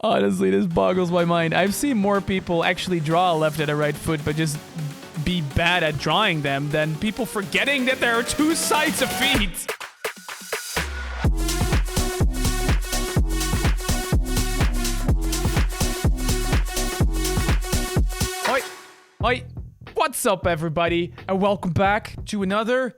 Honestly, this boggles my mind. I've seen more people actually draw a left and a right foot, but just be bad at drawing them than people forgetting that there are two sides of feet. Oi, oi, what's up everybody, and welcome back to another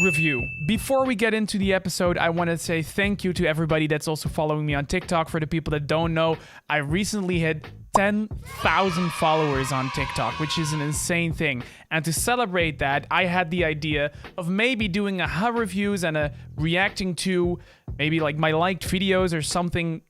review. Before we get into the episode, I want to say thank you to everybody that's also following me on TikTok. For the people that don't know, I recently hit 10,000 followers on TikTok, which is an insane thing. And to celebrate that, I had the idea of maybe doing a reviews and a reacting to maybe like my liked videos or something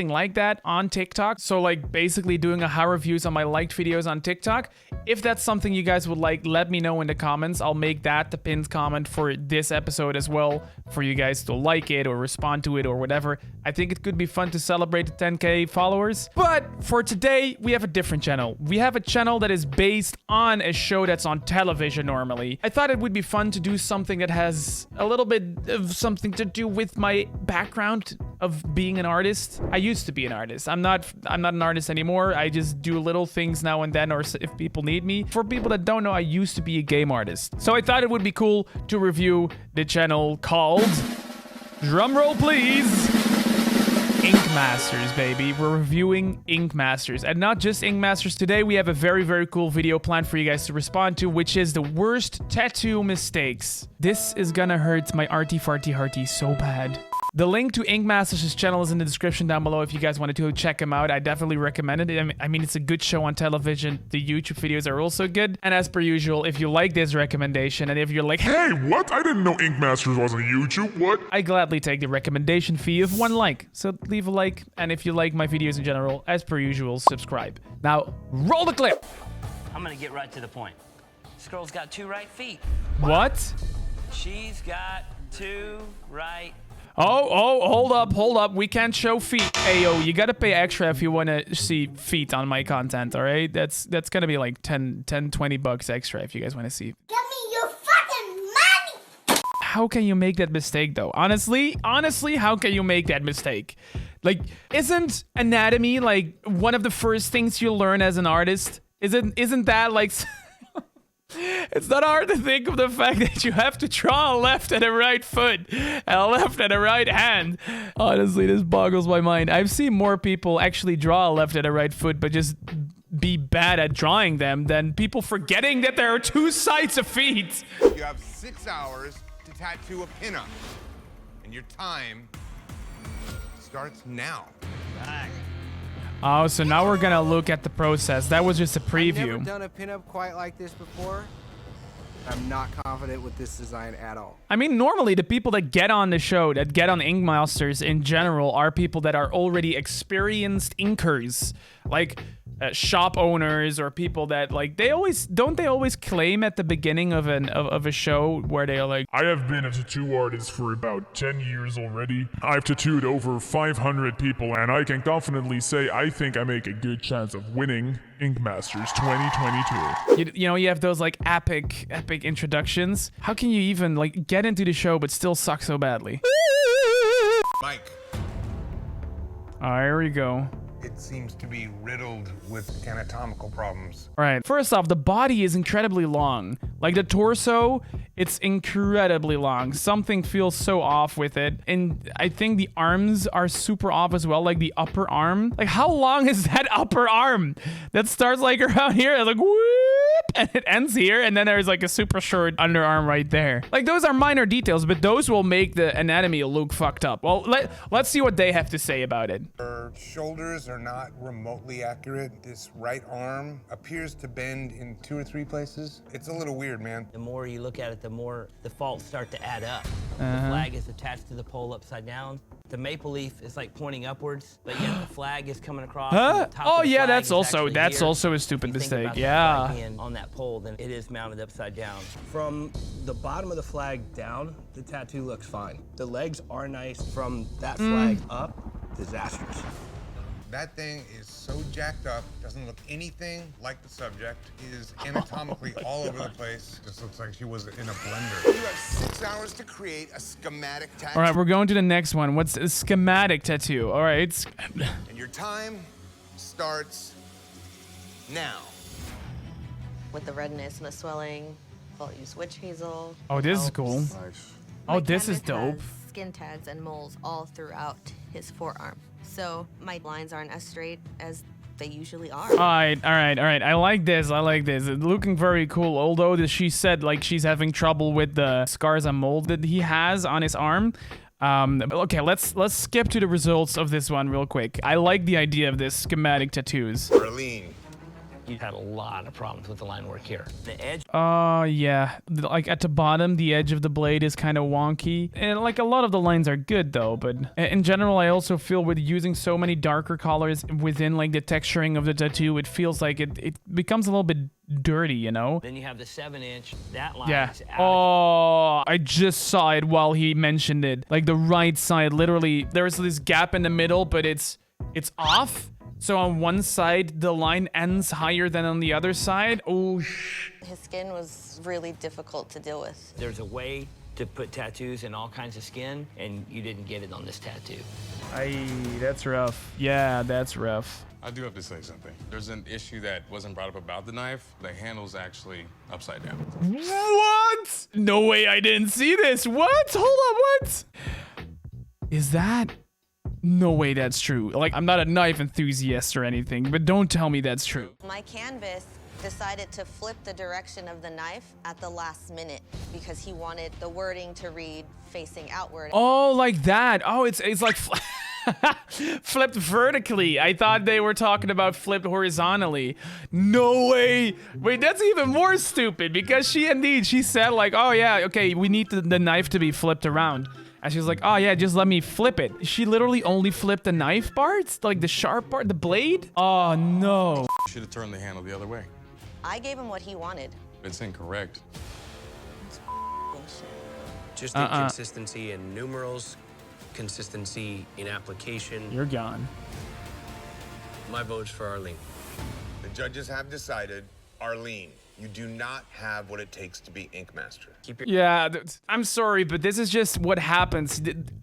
like that on TikTok. So like basically doing a reviews on my liked videos on TikTok. If that's something you guys would like, let me know in the comments. I'll make that the pinned comment for this episode as well, for you guys to like it or respond to it or whatever. I think it could be fun to celebrate the 10K followers. But for today, we have a different channel. We have a channel that is based on a show that's on television normally. I thought it would be fun to do something that has a little bit of something to do with my background of being an artist. I used to be an artist. I'm not an artist anymore. I just do little things now and then, or if people need me. For people that don't know, I used to be a game artist. So I thought it would be cool to review the channel called, drumroll please, Ink Masters, baby. We're reviewing Ink Masters. And not just Ink Masters. Today we have a very, very cool video planned for you guys to respond to, which is the worst tattoo mistakes. This is gonna hurt my arty farty hearty so bad. The link to Ink Masters' channel is in the description down below if you guys wanted to check him out. I definitely recommend it. I mean, it's a good show on television. The YouTube videos are also good. And as per usual, if you like this recommendation and if you're like, hey, what? I didn't know Ink Masters was on YouTube. What? I gladly take the recommendation fee of 1 like. So leave a like. And if you like my videos in general, as per usual, subscribe. Now, roll the clip. I'm gonna get right to the point. This girl's got 2 right feet. What? She's got 2 right. Oh, hold up. We can't show feet. Ayo, you gotta pay extra if you want to see feet on my content, all right? That's gonna be like 20 bucks extra if you guys want to see. Give me your fucking money! How can you make that mistake, though? Honestly, how can you make that mistake? Like, isn't anatomy like one of the first things you learn as an artist? Isn't that like... It's not hard to think of the fact that you have to draw a left and a right foot, and a left and a right hand. Honestly, this boggles my mind. I've seen more people actually draw a left and a right foot, but just be bad at drawing them than people forgetting that there are two sides of feet. You have 6 hours to tattoo a pinup, and your time starts now. Oh, so now we're gonna look at the process. That was just a I've never preview. done a pinup quite like this before. I'm not confident with this design at all. I mean, normally the people that get on the show, that get on Ink Masters in general, are people that are already experienced inkers, like shop owners or people that like they always claim at the beginning of a show where they're like, I have been a tattoo artist for about 10 years already. I've tattooed over 500 people, and I can confidently say I think I make a good chance of winning Ink Masters 2022. you know, you have those like epic introductions. How can you even like get into the show but still suck so badly? Mike, All right, here we go. it seems to be riddled with anatomical problems. All right, first off, the body is incredibly long. Like the torso, it's incredibly long. Something feels so off with it. And I think the arms are super off as well, like the upper arm. Like how long is that upper arm? That starts like around here, and like whoop, and it ends here, and then there's like a super short underarm right there. Like those are minor details, but those will make the anatomy look fucked up. Well, let's see what they have to say about it. Her shoulders are not remotely accurate. This right arm appears to bend in 2 or 3 places. It's a little weird, man. The more you look at it, the more the faults start to add up. The flag is attached to the pole upside down. The maple leaf is like pointing upwards, but yet the flag is coming across. and the top Oh of the yeah, flag that's is also actually here. a stupid If you think mistake. about the Yeah. flag being on that pole, then it is mounted upside down. From the bottom of the flag down, the tattoo looks fine. The legs are nice. From that flag up, disastrous. That thing is so jacked up, doesn't look anything like the subject. It is anatomically all over the place. Just looks like she was in a blender. You have 6 hours to create a schematic tattoo. All right, we're going to the next one. What's a schematic tattoo? All right. And your time starts now. With the redness and the swelling, I'll use witch hazel. Oh, this is cool. Oh, My this is canvas dope. has skin tags and moles all throughout his forearm. So my lines aren't as straight as they usually are. All right. I like this. It's looking very cool. Although she said like she's having trouble with the scars and mold that he has on his arm. Okay, let's skip to the results of this one real quick. I like the idea of this schematic tattoos. Arlene. You had a lot of problems with the line work here. The edge. Yeah. Like at the bottom, the edge of the blade is kind of wonky. And like a lot of the lines are good though, but in general, I also feel with using so many darker colors within like the texturing of the tattoo, it feels like it becomes a little bit dirty, you know? Then you have the 7-inch. That line Yeah. is out. Oh, I just saw it while he mentioned it. Like the right side, literally, there's this gap in the middle, but it's off. So on one side, the line ends higher than on the other side. Oh, His skin was really difficult to deal with. There's a way to put tattoos in all kinds of skin, and you didn't get it on this tattoo. that's rough. Yeah, that's rough. I do have to say something. There's an issue that wasn't brought up about the knife. The handle's actually upside down. What? No way, I didn't see this. What? Hold on, what? Is that? No way that's true. Like, I'm not a knife enthusiast or anything, but don't tell me that's true. My canvas decided to flip the direction of the knife at the last minute because he wanted the wording to read facing outward. Oh, like that. Oh, it's like flipped vertically. I thought they were talking about flipped horizontally. No way. Wait, that's even more stupid because she said like, oh yeah, okay, we need the knife to be flipped around. And she was like, oh yeah, just let me flip it. She literally only flipped the knife parts? Like the sharp part, the blade? Oh no. Should have turned the handle the other way. I gave him what he wanted. It's incorrect. Bullshit. Just inconsistency in numerals, consistency in application. You're gone. My vote's for Arlene. The judges have decided, Arlene, you do not have what it takes to be Ink Master. Yeah, I'm sorry, but this is just what happens.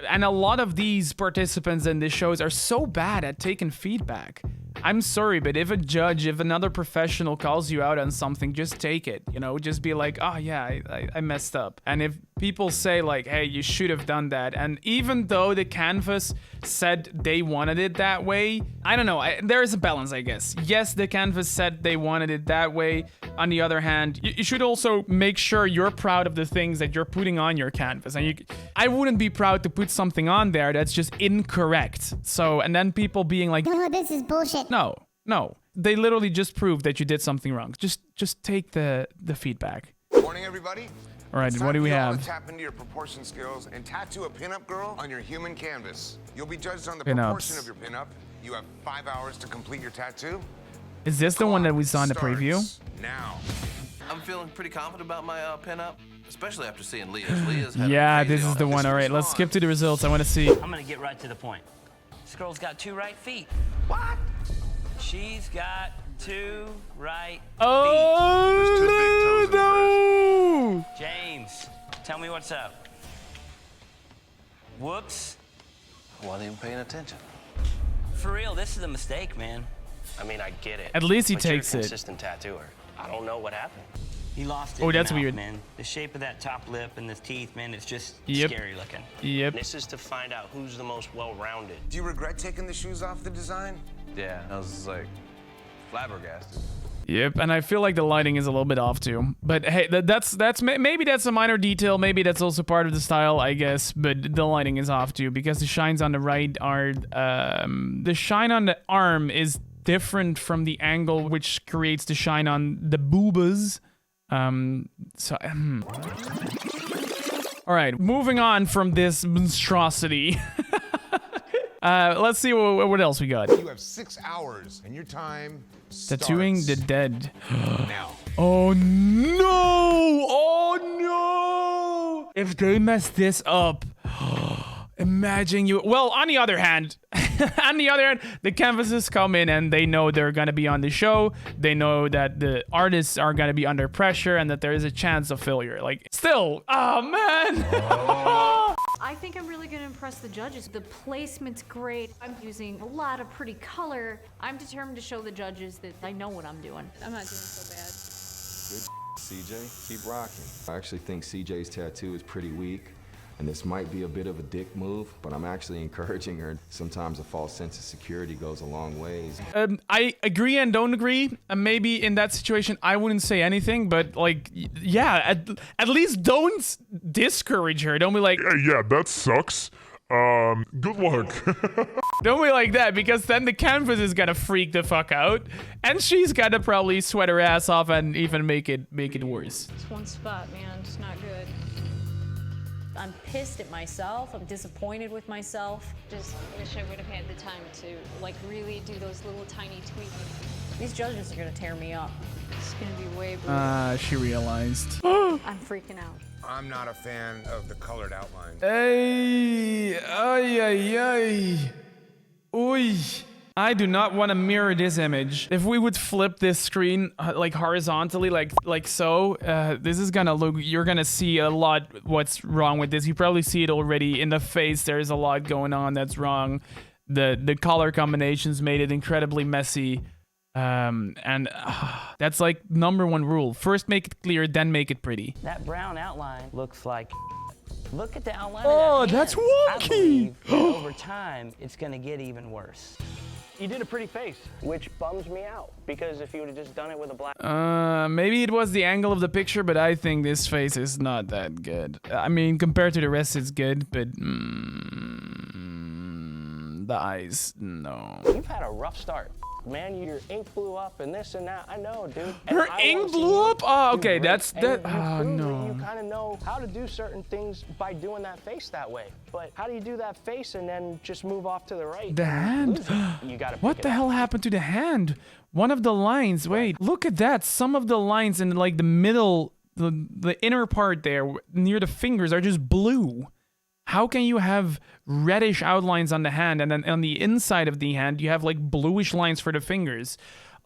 And a lot of these participants in these shows are so bad at taking feedback. I'm sorry, but if another professional calls you out on something, just take it, you know, just be like, oh yeah, I messed up. And if people say like, hey, you should have done that. And even though the canvas said they wanted it that way, I don't know, there is a balance, I guess. Yes, the canvas said they wanted it that way. On the other hand, you should also make sure you're proud of the things that you're putting on your canvas. And I wouldn't be proud to put something on there that's just incorrect. So, and then people being like, Oh, this is bullshit. No. They literally just proved that you did something wrong. Just take the feedback. Morning, everybody. All right, what do we have? Tap into your proportion skills and tattoo a pinup girl on your human canvas. You'll be judged on the Pinups. proportion of your pinup. You have 5 hours to complete your tattoo. Is this the one that we saw in the Starts preview? Now. I'm feeling pretty confident about my pinup, especially after seeing Leah's. Yeah, this is the one. All right, let's skip to the results. I want to see. I'm gonna get right to the point. This girl's got 2 right feet. What? She's got 2 right feet. Oh, no! James, tell me what's up. Whoops. I wasn't even paying attention. For real, this is a mistake, man. I mean, I get it. At least he but you're a takes it. consistent tattooer. I don't know what happened. He lost it. Oh, in the that's mouth, weird. man. The shape of that top lip and the teeth, man, it's just Yep. scary looking. Yep. This is to find out who's the most well-rounded. Do you regret taking the shoes off the design? Yeah, I was like flabbergasted. Yep, and I feel like the lighting is a little bit off too. But hey, maybe that's a minor detail. Maybe that's also part of the style, I guess. But the lighting is off too because the shines on the right are the shine on the arm is different from the angle which creates the shine on the boobas. All right, moving on from this monstrosity. Let's see what else we got. You have 6 hours, and your time Tattooing the starts dead. now. Oh no! Oh no! If they mess this up, Imagine you. Well, on the other hand, the canvases come in and they know they're gonna be on the show. They know that the artists are gonna be under pressure and that there is a chance of failure. Like, still, oh man. I think I'm really gonna impress the judges. The placement's great. I'm using a lot of pretty color. I'm determined to show the judges that I know what I'm doing. I'm not doing so bad. CJ, keep rocking. I actually think CJ's tattoo is pretty weak, and this might be a bit of a dick move, but I'm actually encouraging her. Sometimes a false sense of security goes a long ways. I agree and don't agree. Maybe in that situation, I wouldn't say anything, but like, yeah, at least don't discourage her. Don't be like, Yeah, that sucks. Good luck. don't be like that, because then the canvas is gonna freak the fuck out, and she's gonna probably sweat her ass off and even make it worse. It's one spot, man. It's not good. I'm pissed at myself. I'm disappointed with myself. Just wish I would have had the time to like really do those little tiny tweaks. These judges are gonna tear me up. It's gonna be way brutal. She realized. I'm freaking out. I'm not a fan of the colored outline. Hey, ay. Oi. I do not want to mirror this image. If we would flip this screen like horizontally, like so, this is gonna look, you're gonna see a lot what's wrong with this. You probably see it already in the face. There's a lot going on that's wrong. The color combinations made it incredibly messy. That's like #1 rule. First make it clear, then make it pretty. That brown outline looks like. Look at the outline. Oh, of that that's hand. wonky. I believe that over time, it's gonna get even worse. You did a pretty face, which bums me out, because if you would have just done it with a black... Maybe it was the angle of the picture, but I think this face is not that good. I mean, compared to the rest, it's good, but the eyes, no. You've had a rough start. Man, your ink blew up and this and that. I know, dude. And Her I ink wanna see blew you up? Oh, do okay, great. that's And that. you Oh, prove that no. You kind of know how to do certain things by doing that face that way. But how do you do that face and then just move off to the right? The and hand? lose it? You gotta What pick the it up. hell happened to the hand? One of the lines, wait, look at that. Some of the lines in like the middle, the inner part there near the fingers are just blue. How can you have reddish outlines on the hand and then on the inside of the hand you have like bluish lines for the fingers?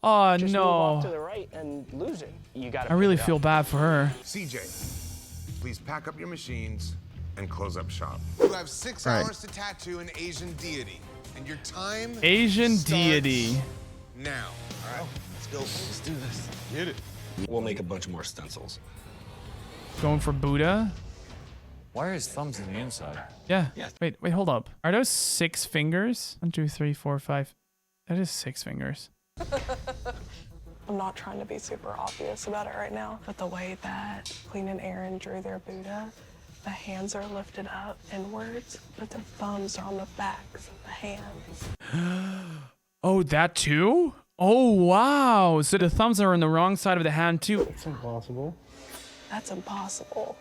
Oh Just move off to no. the right and lose it. You gotta I really pick it feel up. bad for her. CJ, please pack up your machines and close up shop. You have 6 Right. hours to tattoo an Asian deity, and your time Asian starts deity. now. All right, let's go. Let's do this. Get it. We'll make a bunch more stencils. Going for Buddha? Why are his thumbs on the inside? Yeah. Wait, hold up. Are those 6 fingers? 1, 2, 3, 4, 5. That is 6 fingers. I'm not trying to be super obvious about it right now, but the way that Clean and Aaron drew their Buddha, the hands are lifted up inwards, but the thumbs are on the backs of the hands. Oh, that too? Oh, wow. So the thumbs are on the wrong side of the hand too. It's impossible. That's impossible.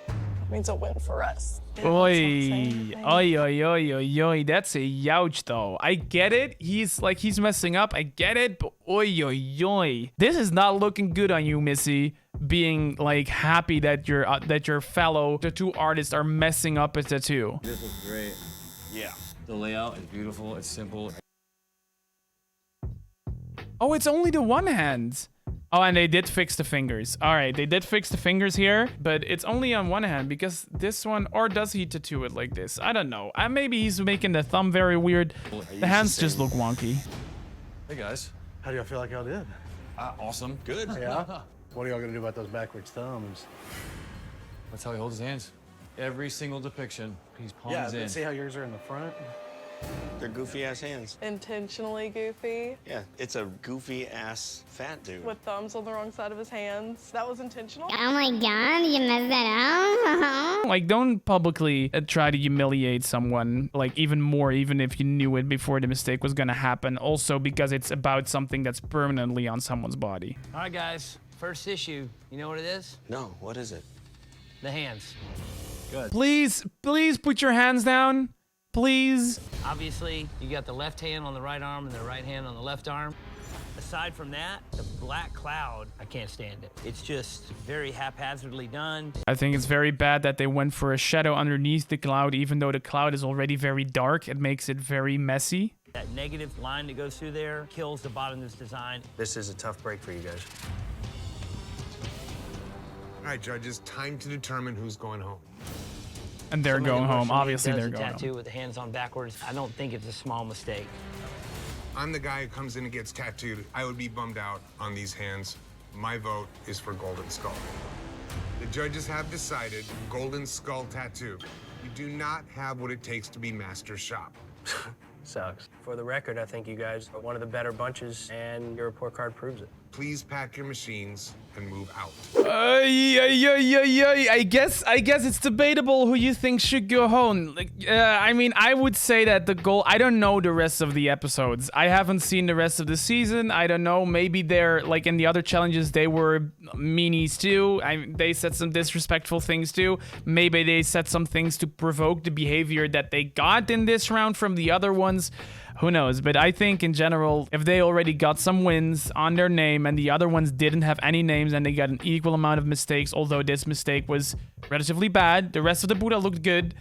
That means a win for us. Oi, oi. That's a youch though. I get it. He's messing up. I get it. But oi. This is not looking good on you, Missy. Being like happy that your fellow tattoo artists are messing up a tattoo. This looks great. Yeah. The layout is beautiful. It's simple. Oh, it's only the one hand. Oh, and they did fix the fingers. All right, they did fix the fingers here, but it's only on one hand because this one, or does he tattoo it like this? I don't know. Maybe he's making the thumb very weird. The hands just look wonky. Hey guys. How do y'all feel like y'all did? Awesome. Good. Yeah? What are y'all gonna do about those backwards thumbs? That's how he holds his hands. Every single depiction, he's palms Yeah, in. but see how yours are in the front? They're goofy ass hands. Intentionally goofy, Yeah, it's a goofy ass fat dude. with thumbs on the wrong side of his hands. That was intentional. Oh my god, you messed that up? Like, don't publicly try to humiliate someone, like, even more, even if you knew it before the mistake was gonna happen. Also, because it's about something that's permanently on someone's body. All right, guys. First issue. You know what it is? No, what is it? The hands. Good. Please put your hands down. Please. Obviously, you got the left hand on the right arm and the right hand on the left arm. Aside from that, the black cloud, I can't stand it. It's just very haphazardly done. I think it's very bad that they went for a shadow underneath the cloud, even though the cloud is already very dark. It makes it very messy. That negative line that goes through there kills the bottom of this design. This is a tough break for you guys. All right, judges, time to determine who's going home. And they're Somebody going who home. motion Obviously, does they're a going tattoo home. with the hands on backwards. I don't think it's a small mistake. I'm the guy who comes in and gets tattooed. I would be bummed out on these hands. My vote is for Golden Skull. The judges have decided Golden Skull tattoo. You do not have what it takes to be Master Shop. Sucks. For the record, I think you guys are one of the better bunches, and your report card proves it. Please pack your machines and move out. I guess it's debatable who you think should go home. Like, I mean, I would say that the goal. I don't know the rest of the episodes. I haven't seen the rest of the season. I don't know. Maybe they're like in the other challenges. They were meanies too. They said some disrespectful things too. Maybe they said some things to provoke the behavior that they got in this round from the other ones. Who knows? But I think in general, if they already got some wins on their name and the other ones didn't have any names and they got an equal amount of mistakes, although this mistake was relatively bad, the rest of the Buddha looked good,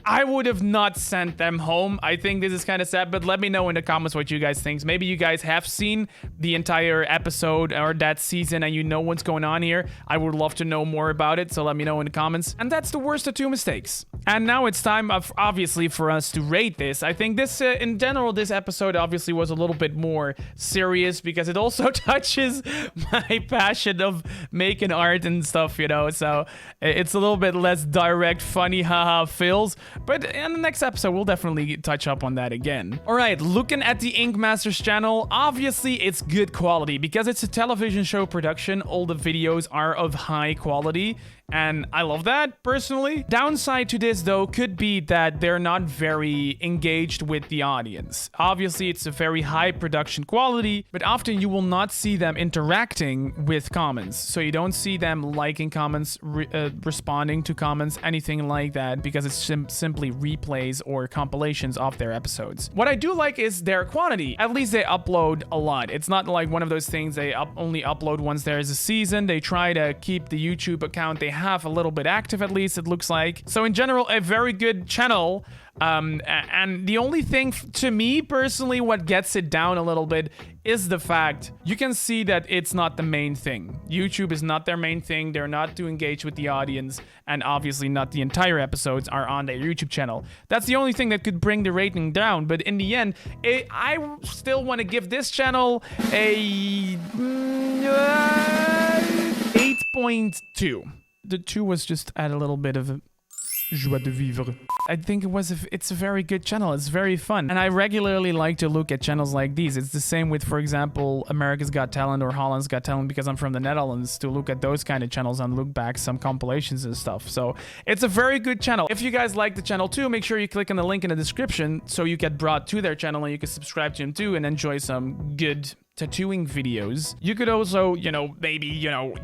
I would have not sent them home. I think this is kind of sad, but let me know in the comments what you guys think. Maybe you guys have seen the entire episode or that season and you know what's going on here. I would love to know more about it, so let me know in the comments. And that's the worst of 2 mistakes. And now it's time, obviously, for us to rate this. I think this, in general, this episode obviously was a little bit more serious because it also touches my passion of making art and stuff, you know, so it's a little bit less direct, funny, haha feels. But in the next episode, we'll definitely touch up on that again. All right, looking at the Ink Masters channel, obviously it's good quality because it's a television show production. All the videos are of high quality. And I love that, personally. Downside to this, though, could be that they're not very engaged with the audience. Obviously, it's a very high production quality, but often you will not see them interacting with comments. So you don't see them liking comments, responding to comments, anything like that, because it's simply replays or compilations of their episodes. What I do like is their quantity. At least they upload a lot. It's not like one of those things they only upload once there is a season. They try to keep the YouTube account they have a little bit active, at least it looks like. So in general, a very good channel. And the only thing to me personally, what gets it down a little bit is the fact you can see that it's not the main thing. YouTube is not their main thing. They're not to engage with the audience, and obviously not the entire episodes are on their YouTube channel. That's the only thing that could bring the rating down. But in the end, I still want to give this channel a 8.2. The 2 was just add a little bit of joie de vivre. I think it's a very good channel. It's very fun. And I regularly like to look at channels like these. It's the same with, for example, America's Got Talent or Holland's Got Talent, because I'm from the Netherlands, to look at those kind of channels and look back some compilations and stuff. So it's a very good channel. If you guys like the channel too, make sure you click on the link in the description so you get brought to their channel and you can subscribe to them too and enjoy some good tattooing videos. You could also, you know, maybe, you know,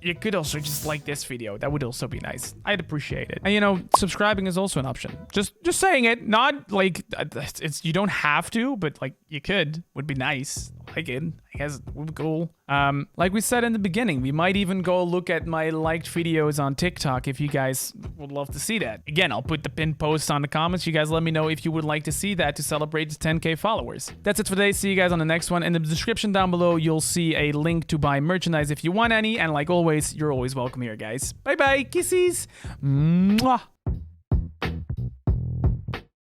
you could also just like this video. That would also be nice. I'd appreciate it. And, you know, subscribing is also an option. Just saying it, not like it's you don't have to, but like you could, would be nice. Like it, I guess it would be cool. Like we said in the beginning, we might even go look at my liked videos on TikTok if you guys would love to see that. Again, I'll put the pinned post on the comments. You guys let me know if you would like to see that to celebrate the 10K followers. That's it for today. See you guys on the next one. In the description down below, you'll see a link to buy merchandise if you want any. And like always, you're always welcome here, guys. Bye-bye. Kisses. Mwah.